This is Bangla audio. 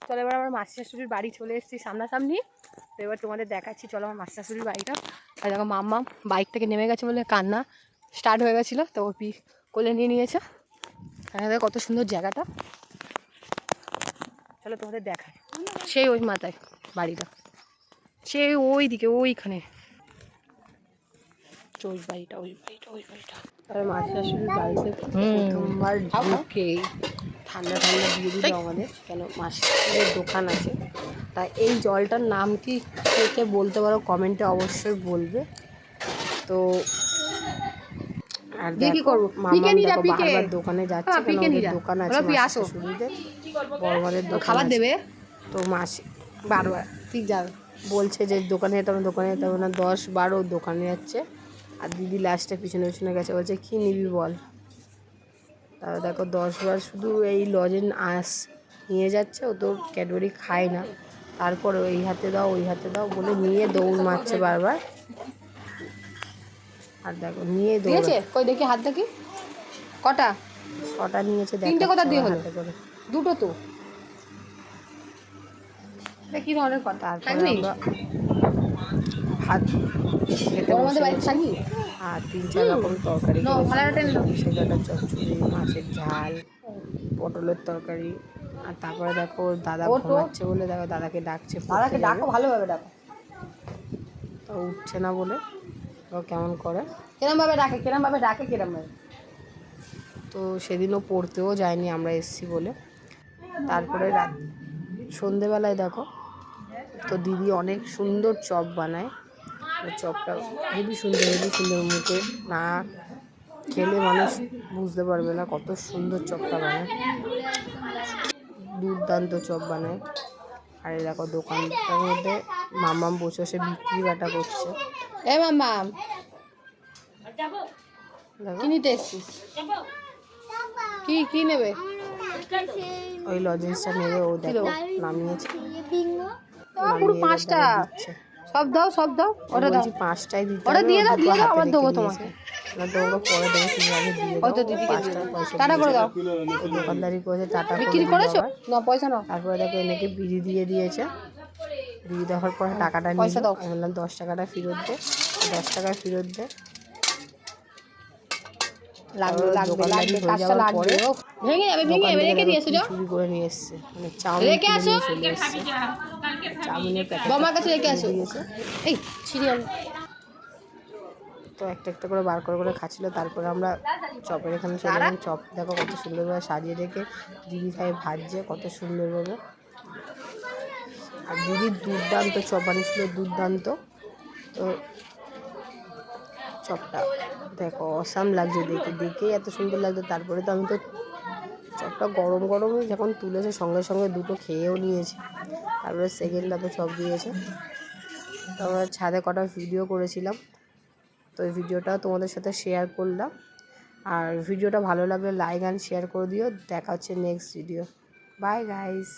চলো এবার আমার মাসি শাশুড়ির বাড়ি চলে এসেছি সামনাসামনি। তো এবার তোমাদের দেখাচ্ছি, চলো আমার মাসি শাশুড়ির বাড়িটা। আর দেখো মাম্মা বাইক থেকে নেমে গেছে বলে কান্না স্টার্ট হয়ে গেছিলো, তো ওর কোলে নিয়ে নিয়েছে। এখানে দেখো কত সুন্দর জায়গাটা। চলো তোমাদের দেখায়, সেই ওই মাথায় বাড়িটা, সেই ওই দিকে ওইখানে ওই বাড়িটা ওই বাড়িটা ওই বাড়িটা। আর মাসি শাশুড়ির বাড়িতে প্রথমবার ঢুকেই ঠান্ডা ঠান্ডা দিয়ে দিল আমাদের, কেন মাসি শাশুড়ির দোকান আছে। তা এই জলটার নাম কি কে বলতে পারো কমেন্টে অবশ্যই বলবে। তো আর দেখো মামা দেখো বারবার দোকানে যাচ্ছে, কেন ওদের দোকান আছে মাসি শাশুড়িদের, বড়মাদের খাবার দেবে। তো মাসি বারবার ঠিক যাবে বলছে যে দোকানে যেতে হবে, দোকানে যেতে হবে না, 10-12 দোকানে যাচ্ছে। আর দিদি লাস্টে পিছনে পিছনে গেছে, বলছে কী নিবি বল। তারপর দেখো 10বার শুধু এই লজেন নিয়ে যাচ্ছে, ও তো ক্যাডবেরি খায় না, তারপরে এই হাতে দাও ওই হাতে দাও বলে নিয়ে দৌড় মারছে বারবার। আর দেখো নিয়ে দৌড়ছে, কই দেখি হাত দেখি কটা কটা নিয়েছে, তিনটে কথা দিয়ে হাতে করে, দুটো তো কি ধরনের কথা। তারপরে আমরা ভাত খেতে বসে, আর 3-4 রকম তরকারি, সেটা চচ্চড়ি, মাছের ঝাল, পটলের তরকারি। আর তারপরে দেখো দাদা ঘুমাচ্ছে বলে দেখো দাদাকে ডাকছে, দাদাকে ডাকো ভালোভাবে ডাকো, তো উঠছে না বলে ও কেমন করে, কিরমভাবে ডাকে কিরমভাবে ডাকে কিরমভাবে। তো সেদিনও পড়তেও যায়নি আমরা এসছি বলে। তারপরে সন্ধেবেলায় দেখো তো দিদি অনেক সুন্দর চপ বানায়, চপটা হেবি সুন্দর মুখে না খেলে মানুষ বুঝতে পারবে না কত সুন্দর চপটা বানায়, দুর্দান্ত চপ বানায়। আর এই দেখো দোকানটার মধ্যে মাম্মাম বসে বসে বিক্রি বাটা করছে। এ মাম্মাম কি নিতে এসছিস, কি নেবে, ওই লজেন্সটা নেবে, ও দেখো নামিয়েছে, পুরো 5টা সব দাও ওটা দাও, 5টাই দিতে হবে, ওটা দিয়ে দাও আবার দেবো তোমাকে, না দেবো পরে দেবো, তুমি আগে দিয়ে দাও, তো দিদিকে 5টা পয়সা টাটা করে দাও। ও দোকানদারি করেছে, টাটা বিক্রি করেছো না পয়সা নাও। তারপরে দেখো এনেকে বিড়ি দিয়ে দিয়েছে, বিড়ি দেওয়ার পরে টাকাটা নিয়ে দাও, আমি বললাম 10 টাকাটা ফেরত দে, 10 টাকা ফেরত দে। চুরি করে নিয়ে এসছে, মানে চাউমিন নিয়ে চলে এসছে, চাউমিনের প্যাকেট দিয়েছে। এই সিরিয়াল তো একটা একটা করে বার করে খাচ্ছিল। তারপরে আমরা চপের এখানে চলে গেলাম, চপ দেখো কত সুন্দরভাবে সাজিয়ে রেখে দিদি খায় ভাজছে কত সুন্দরভাবে। আর দিদি দুর্দান্ত চপ বানিয়েছিল, দুর্দান্ত। তো চপটা দেখো অসাম লাগছে, দেখেই এত সুন্দর লাগছে। তারপরে তো আমি তো চপটা গরম গরমই যখন তুলেছে সঙ্গে সঙ্গে দুটো খেয়েও নিয়েছি। তারপরে সেকেন্ড ধাপে চপ দিয়েছে। তো আমরা ছাদে কটা ভিডিও করেছিলাম, তো এই ভিডিওটাও তোমাদের সাথে শেয়ার করলাম। আর ভিডিওটা ভালো লাগলে লাইক অ্যান্ড শেয়ার করে দিও। দেখা হচ্ছে নেক্সট ভিডিও। Bye guys.